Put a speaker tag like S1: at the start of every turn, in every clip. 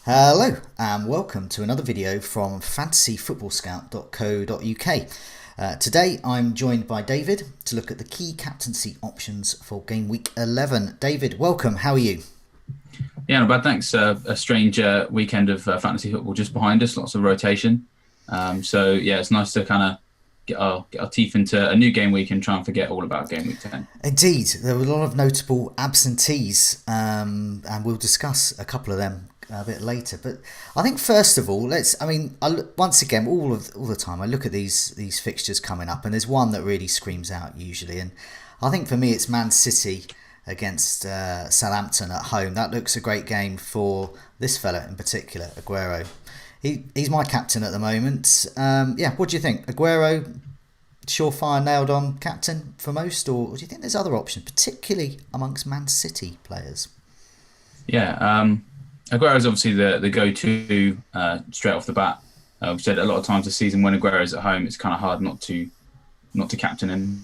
S1: Hello and welcome to another video from fantasyfootballscout.co.uk. Today I'm joined by David to look at the key captaincy options for game week 11. David, welcome. How are you?
S2: Yeah, not bad, thanks. A strange weekend of fantasy football just behind us, lots of rotation. So it's nice to kind of get our teeth into a new game week and try and forget all about game week 10.
S1: Indeed, there were a lot of notable absentees, and we'll discuss a couple of them a bit later. But I think first of all, once again, all the time, I look at these fixtures coming up, and there's one that really screams out usually, and I think for me it's Man City against Southampton at home. That looks a great game for this fella in particular, Aguero. He's my captain at the moment. What do you think? Aguero, surefire nailed on captain for most, or do you think there's other options, particularly amongst Man City players?
S2: Yeah, Aguero is obviously the go-to straight off the bat. We've said a lot of times this season when Aguero is at home, it's kind of hard not to captain him.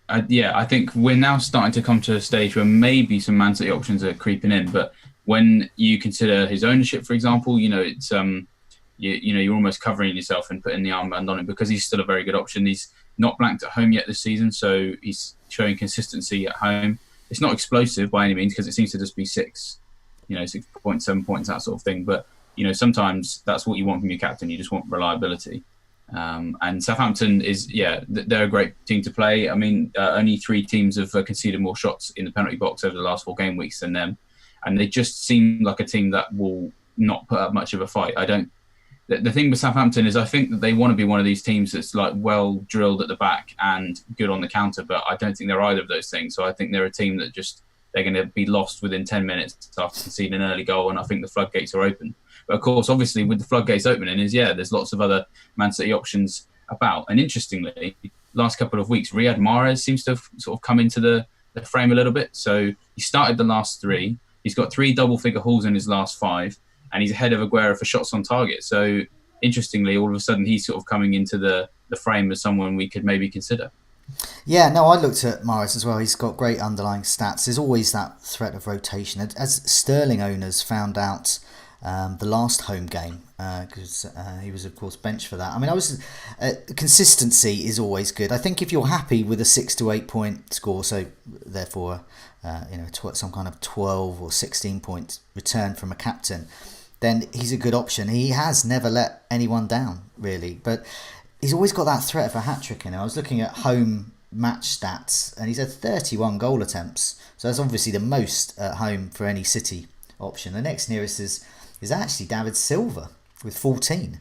S2: I think we're now starting to come to a stage where maybe some Man City options are creeping in, but when you consider his ownership, for example, it's you're almost covering yourself and putting the armband on him because he's still a very good option. He's not blanked at home yet this season, so he's showing consistency at home. It's not explosive by any means because it seems to just be 6 points, 7 points, that sort of thing. But sometimes that's what you want from your captain. You just want reliability. And Southampton they're a great team to play. I mean, only 3 teams have conceded more shots in the penalty box over the last 4 game weeks than them. And they just seem like a team that will not put up much of a fight. The thing with Southampton is I think that they want to be one of these teams that's like well drilled at the back and good on the counter, but I don't think they're either of those things. So I think they're a team that they're going to be lost within 10 minutes after conceding an early goal, and I think the floodgates are open. But of course, obviously, with the floodgates opening, there's lots of other Man City options about. And interestingly, last couple of weeks, Riyad Mahrez seems to have sort of come into the frame a little bit. So he started the last 3. He's got 3 double-figure hauls in his last 5, and he's ahead of Aguero for shots on target. So interestingly, all of a sudden, he's sort of coming into the frame as someone we could maybe consider.
S1: Yeah, no, I looked at Mahrez as well. He's got great underlying stats. There's always that threat of rotation. As Sterling owners found out the last home game, because he was, of course, benched for that. I mean, consistency is always good. I think if you're happy with a 6 to 8 point score, so therefore, some kind of 12 or 16 point return from a captain, then he's a good option. He has never let anyone down, really, but he's always got that threat of a hat-trick in him. I was looking at home match stats, and he's had 31 goal attempts, so that's obviously the most at home for any City option. The next nearest is actually David Silva with 14.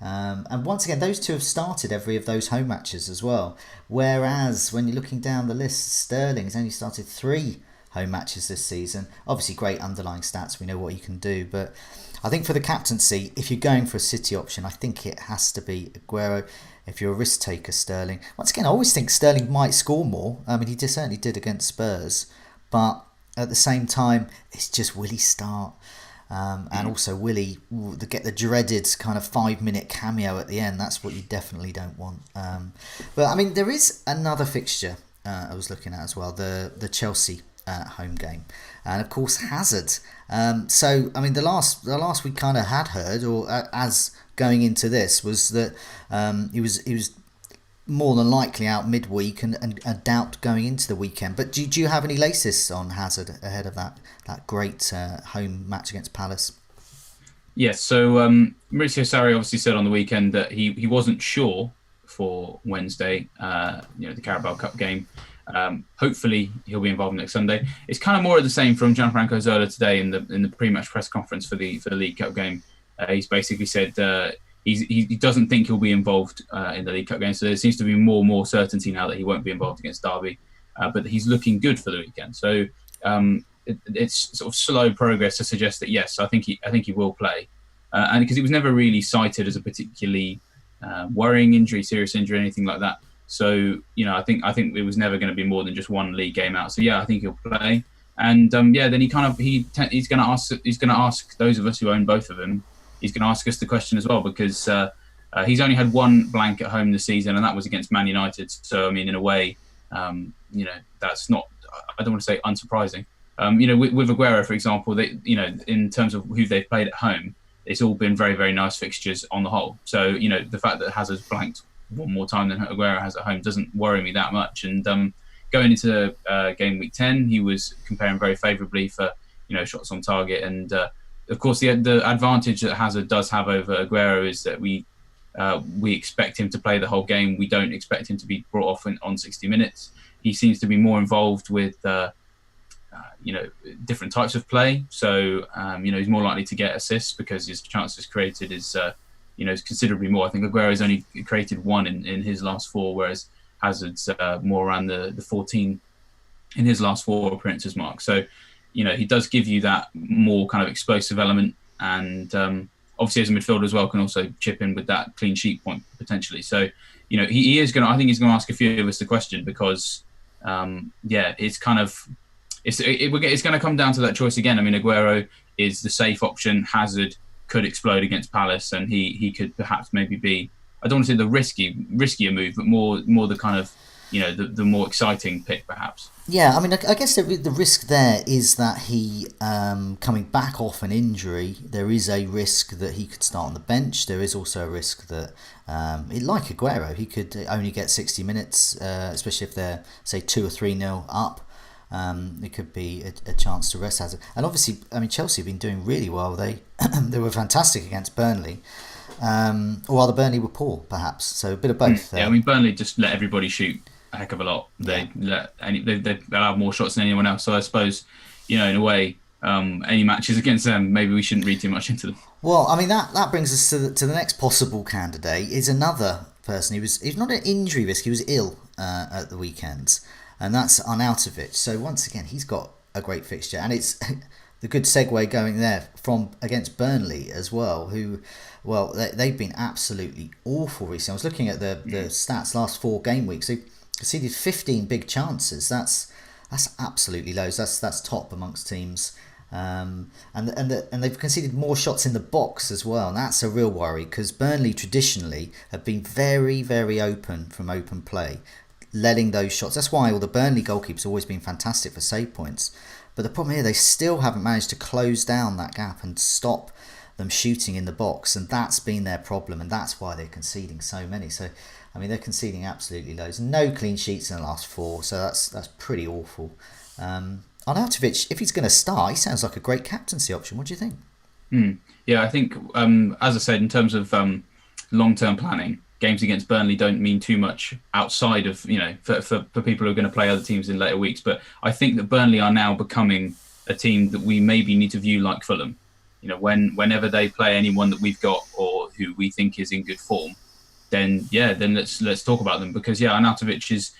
S1: And once again, those two have started every of those home matches as well. Whereas when you're looking down the list, Sterling has only started 3 home matches this season. Obviously, great underlying stats. We know what he can do. But I think for the captaincy, if you're going for a City option, I think it has to be Aguero. If you're a risk taker, Sterling. Once again, I always think Sterling might score more. I mean, he certainly did against Spurs. But at the same time, it's just will he start? And also, will he get the dreaded kind of 5-minute cameo at the end? That's what you definitely don't want. But I mean, there is another fixture I was looking at as well, the Chelsea home game, and of course Hazard. So I mean, the last we kind of had heard, or as going into this, was that he was more than likely out midweek and a doubt going into the weekend. But do you have any latest on Hazard ahead of that great home match against Palace?
S2: Yes, so Mauricio Sarri obviously said on the weekend that he wasn't sure for Wednesday, the Carabao Cup game. Hopefully he'll be involved next Sunday. It's kind of more of the same from Gianfranco Zola today in the pre-match press conference for the League Cup game. He's basically said he doesn't think he'll be involved in the League Cup game. So there seems to be more certainty now that he won't be involved against Derby, but he's looking good for the weekend. So it's sort of slow progress to suggest that yes, I think he will play, and because he was never really cited as a particularly worrying injury, serious injury, anything like that. So I think it was never going to be more than just one league game out. So yeah, I think he'll play, and then he's going to ask those of us who own both of them. He's going to ask us the question as well because he's only had 1 blank at home this season, and that was against Man United. So I mean, in a way, that's not. I don't want to say unsurprising, With Aguero, for example, in terms of who they've played at home, it's all been very, very nice fixtures on the whole. So, the fact that Hazard's blanked one more time than Aguero has at home doesn't worry me that much. And going into game week 10, he was comparing very favourably for, shots on target. And of course, the advantage that Hazard does have over Aguero is that we expect him to play the whole game. We don't expect him to be brought off on 60 minutes. He seems to be more involved with different types of play. So, he's more likely to get assists because his chances created is considerably more. I think Aguero's only created one in his last four, whereas Hazard's more around the 14 in his last four appearances mark. So, he does give you that more kind of explosive element, and obviously as a midfielder as well can also chip in with that clean sheet point potentially. So, he is going to, I think he's going to ask a few of us the question because, it's kind of, it's going to come down to that choice again. I mean, Aguero is the safe option. Hazard could explode against Palace, and he could perhaps maybe be, I don't want to say the riskier move, but more the kind of, the more exciting pick perhaps.
S1: Yeah, I mean, I guess the risk there is that he, coming back off an injury, there is a risk that he could start on the bench. There is also a risk that, like Aguero, he could only get 60 minutes, especially if they're, say, 2 or 3-0 up. It could be a chance to rest Hazard. And obviously, I mean, Chelsea have been doing really well. They were fantastic against Burnley. While the Burnley were poor, perhaps. So a bit of both.
S2: Yeah, I mean, Burnley just let everybody shoot a heck of a lot. They allowed more shots than anyone else. So I suppose, in a way, any matches against them, maybe we shouldn't read too much into them.
S1: Well, I mean, that brings us to the next possible candidate is another person. He was not an injury risk. He was ill at the weekends. And that's Arnautovic. So once again, he's got a great fixture. And it's the good segue going there from against Burnley as well, who, well, they've been absolutely awful recently. I was looking at the stats last 4 game weeks. They conceded 15 big chances. That's absolutely low. That's top amongst teams. And they've conceded more shots in the box as well. And that's a real worry because Burnley traditionally have been very, very open from open play, letting those shots. That's why all the Burnley goalkeepers have always been fantastic for save points. But the problem here, they still haven't managed to close down that gap and stop them shooting in the box. And that's been their problem. And that's why they're conceding so many. So, I mean, they're conceding absolutely loads. No clean sheets in the last 4. So that's pretty awful. Arnautovic, if he's going to start, he sounds like a great captaincy option. What do you think?
S2: Yeah, I think, as I said, in terms of long-term planning, games against Burnley don't mean too much outside of, for people who are going to play other teams in later weeks. But I think that Burnley are now becoming a team that we maybe need to view like Fulham. Whenever they play anyone that we've got or who we think is in good form, then let's talk about them because Arnautovic is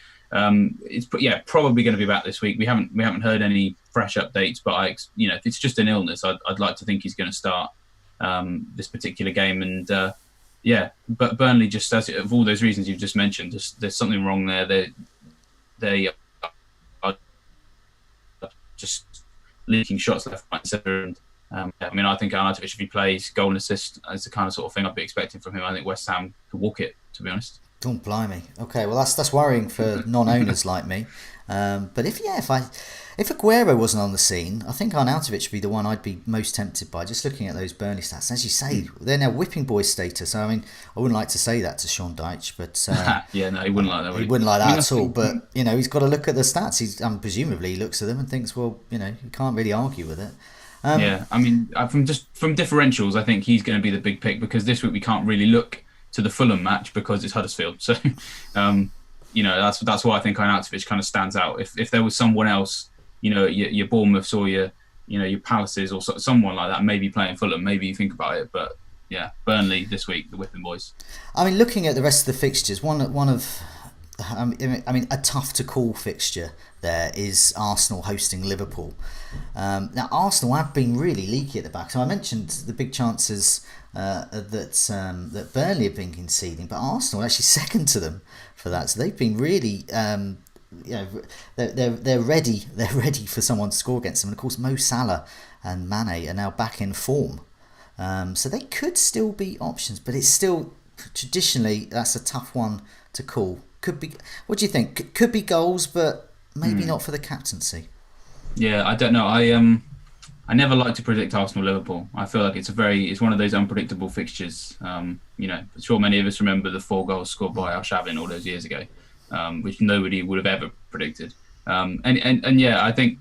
S2: probably going to be back this week. We haven't heard any fresh updates, but if it's just an illness, I'd like to think he's going to start this particular game and. But Burnley, just as of all those reasons you've just mentioned, there's something wrong there. They are just leaking shots left, right, and centre. And I think Arnautovic, if he plays, goal and assist is the kind of sort of thing I'd be expecting from him. I think West Ham could walk it, to be honest.
S1: Don't blimey. Okay, well that's worrying for non-owners like me. But if Aguero wasn't on the scene, I think Arnautovic would be the one I'd be most tempted by. Just looking at those Burnley stats, as you say, they're now whipping boy status. I mean, I wouldn't like to say that to Sean Dyche, but
S2: he wouldn't like that.
S1: He wouldn't like that at all. But he's got to look at the stats. He's presumably he looks at them and thinks, well, you can't really argue with it.
S2: From differentials, I think he's going to be the big pick because this week we can't really look to the Fulham match because it's Huddersfield. So, that's why I think Arnautovic kind of stands out. If there was someone else, your Bournemouths or your Palaces or someone like that, maybe playing Fulham, maybe you think about it. But yeah, Burnley this week, the whipping boys.
S1: I mean, looking at the rest of the fixtures, a tough to call fixture there is Arsenal hosting Liverpool. Now Arsenal have been really leaky at the back. So I mentioned the big chances that Burnley have been conceding, but Arsenal are actually second to them for that. So they've been really, they're ready. They're ready for someone to score against them. And of course, Mo Salah and Mane are now back in form. So they could still be options, but it's still traditionally that's a tough one to call. Could be. What do you think? Could be goals, but maybe not for the captaincy.
S2: Yeah, I don't know. I never like to predict Arsenal Liverpool. I feel like it's one of those unpredictable fixtures. I'm sure many of us remember the 4 goals scored by Arshavin all those years ago, which nobody would have ever predicted. And yeah, I think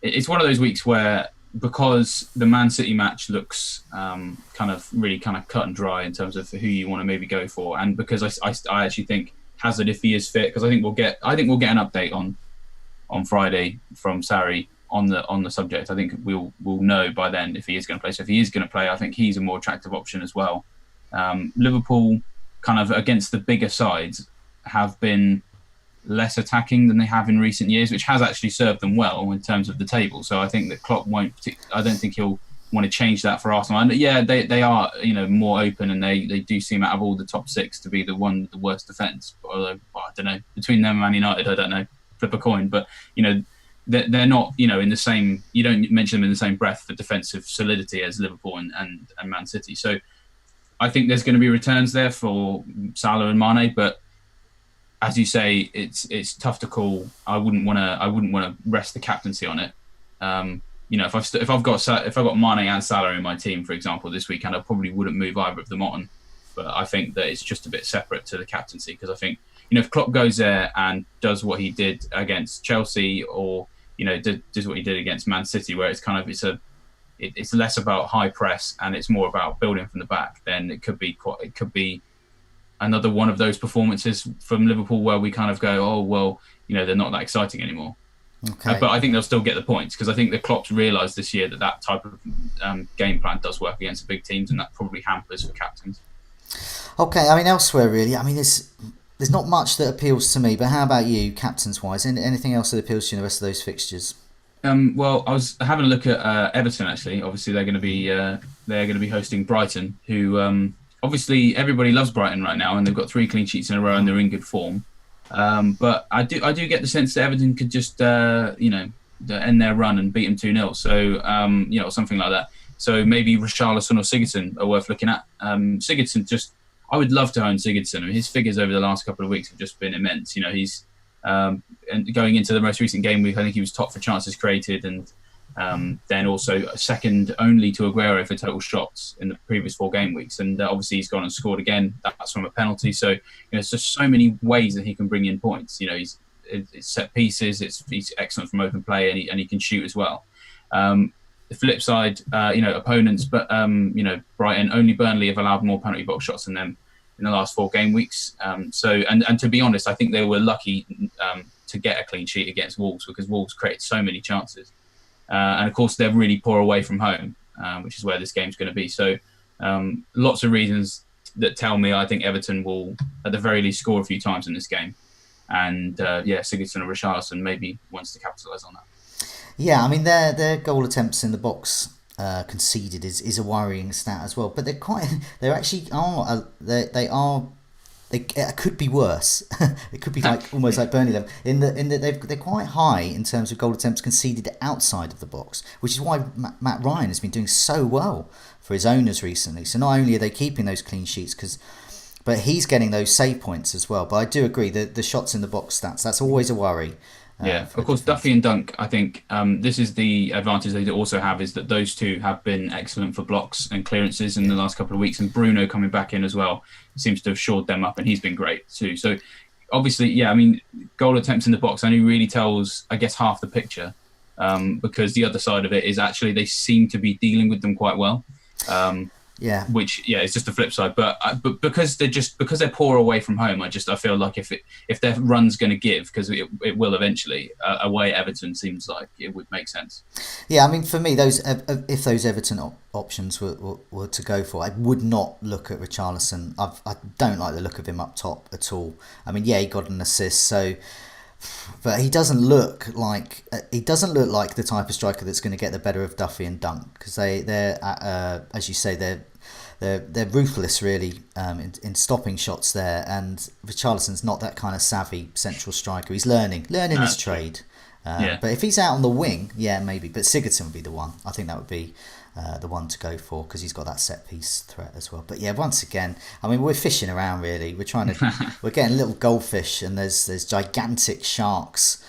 S2: it's one of those weeks where, because the Man City match looks kind of really kind of cut and dry in terms of who you want to maybe go for, and because I actually think Hazard, if he is fit, because I think we'll get an update on Friday from Sarri on the subject. I think we'll know by then if he is going to play. So if he is going to play, I think he's a more attractive option as well. Liverpool, kind of against the bigger sides, have been less attacking than they have in recent years, which has actually served them well in terms of the table. So I think that Klopp won't. I don't think he'll want to change that for Arsenal. And yeah, they are more open, and they do seem, out of all the top 6, to be the one with the worst defence. Although I don't know, between them and Man United, I don't know, flip a coin. But they're not in the same. You don't mention them in the same breath for defensive solidity as Liverpool and Man City. So I think there's going to be returns there for Salah and Mane, but as you say, it's tough to call. I wouldn't want to rest the captaincy on it. If I've got Mane and Salah in my team, for example, this weekend, I probably wouldn't move either of them on. But I think that it's just a bit separate to the captaincy, because I think if Klopp goes there and does what he did against Chelsea, or does what he did against Man City, where it's kind of it's less about high press and it's more about building from the back, then it could be another one of those performances from Liverpool where we kind of go, oh, well, they're not that exciting anymore.
S1: Okay.
S2: But I think they'll still get the points, because I think the Klopp's realised this year that type of game plan does work against the big teams, and that probably hampers for captains.
S1: Okay, I mean, elsewhere, really, I mean, there's not much that appeals to me, but how about you, captains-wise? Anything else that appeals to you in the rest of those fixtures?
S2: Well, I was having a look at Everton, actually. Obviously, they're going to be hosting Brighton, who obviously everybody loves Brighton right now, and they've got 3 clean sheets in a row, and they're in good form. But I do get the sense that Everton could just end their run and beat them 2-0. So something like that. So maybe Richarlison or Sigurdsson are worth looking at. Sigurdsson, I would love to own Sigurdsson. I mean, his figures over the last couple of weeks have just been immense. He's and going into the most recent game week, I think he was top for chances created, and then also second only to Aguero for total shots in the previous 4 game weeks. And obviously he's gone and scored again. That's from a penalty. So it's just so many ways that he can bring in points. It's set pieces. He's excellent from open play, and he can shoot as well. The flip side, opponents, but Brighton, only Burnley have allowed more penalty box shots than them in the last 4 game weeks. And to be honest, I think they were lucky to get a clean sheet against Wolves, because Wolves created so many chances. And of course, they're really poor away from home, which is where this game's going to be. So lots of reasons that tell me I think Everton will, at the very least, score a few times in this game. And Sigurdsson or Richarlison maybe wants to capitalise on that.
S1: Yeah, I mean, their goal attempts in the box conceded is a worrying stat as well. But they could be worse. It could be almost like Burnley level. They're quite high in terms of goal attempts conceded outside of the box, which is why Matt Ryan has been doing so well for his owners recently. So not only are they keeping those clean sheets, but he's getting those save points as well. But I do agree that the shots in the box stats, that's always a worry.
S2: Of course, Duffy and Dunk, I think this is the advantage they also have, is that those two have been excellent for blocks and clearances in the last couple of weeks, and Bruno coming back in as well seems to have shored them up, and he's been great too. So obviously, goal attempts in the box only really tells, I guess, half the picture, because the other side of it is actually they seem to be dealing with them quite well. Which it's just the flip side, but because they're poor away from home, I feel like if their run's going to give, because it will eventually, away at Everton seems like it would make sense.
S1: Yeah, I mean, for me, if those Everton options were to go for, I would not look at Richarlison. I don't like the look of him up top at all. I mean, he got an assist, but he doesn't look like the type of striker that's going to get the better of Duffy and Dunk, because they're as you say, they're ruthless really in stopping shots there, and Richarlison's not that kind of savvy central striker. He's learning his trade. But if he's out on the wing, maybe. But Sigurdsson would be the one. I think that would be the one to go for, because he's got that set piece threat as well. But once again, I mean, we're fishing around really. We're getting little goldfish, and there's gigantic sharks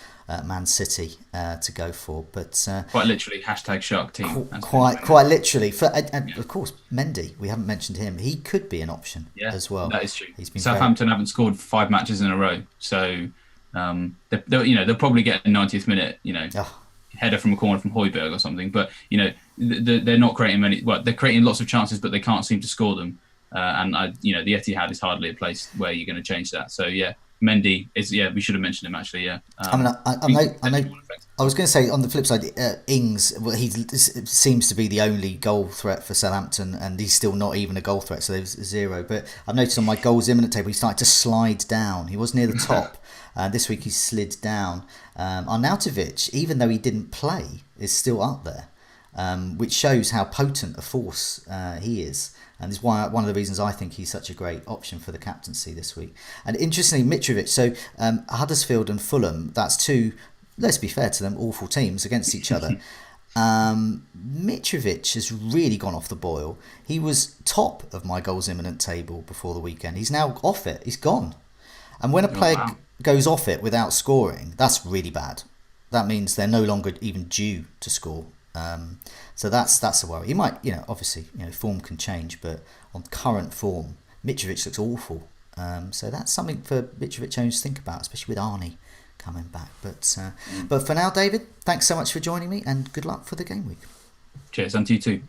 S1: Man City to go for. But
S2: Quite literally, hashtag Shark Team.
S1: quite literally. And of course, Mendy, we haven't mentioned him. He could be an option as well.
S2: That is true.
S1: He's been
S2: Southampton haven't scored 5 matches in a row, so they'll probably get a 90th minute, header from a corner from Højbjerg or something. But they're not creating many. Well, they're creating lots of chances, but they can't seem to score them. And the Etihad is hardly a place where you're going to change that. So Mendy is we should have mentioned him actually.
S1: I know. I was going to say on the flip side, Ings. Well, he seems to be the only goal threat for Southampton, and he's still not even a goal threat. So there's 0. But I've noticed on my goals imminent table, he started to slide down. He was near the top. This week he slid down. Arnautovic, even though he didn't play, is still up there, which shows how potent a force he is. And is one of the reasons I think he's such a great option for the captaincy this week. And interestingly, Mitrovic, so Huddersfield and Fulham, that's two, let's be fair to them, awful teams against each other. Mitrovic has really gone off the boil. He was top of my goals imminent table before the weekend. He's now off it. He's gone. And when a player goes off it without scoring, that's really bad. That means they're no longer even due to score. So that's a worry. He might, obviously, form can change, but on current form, Mitrovic looks awful. So that's something for Mitrovic owners to think about, especially with Arnie coming back. But for now, David, thanks so much for joining me, and good luck for the game week.
S2: Cheers, and to you too.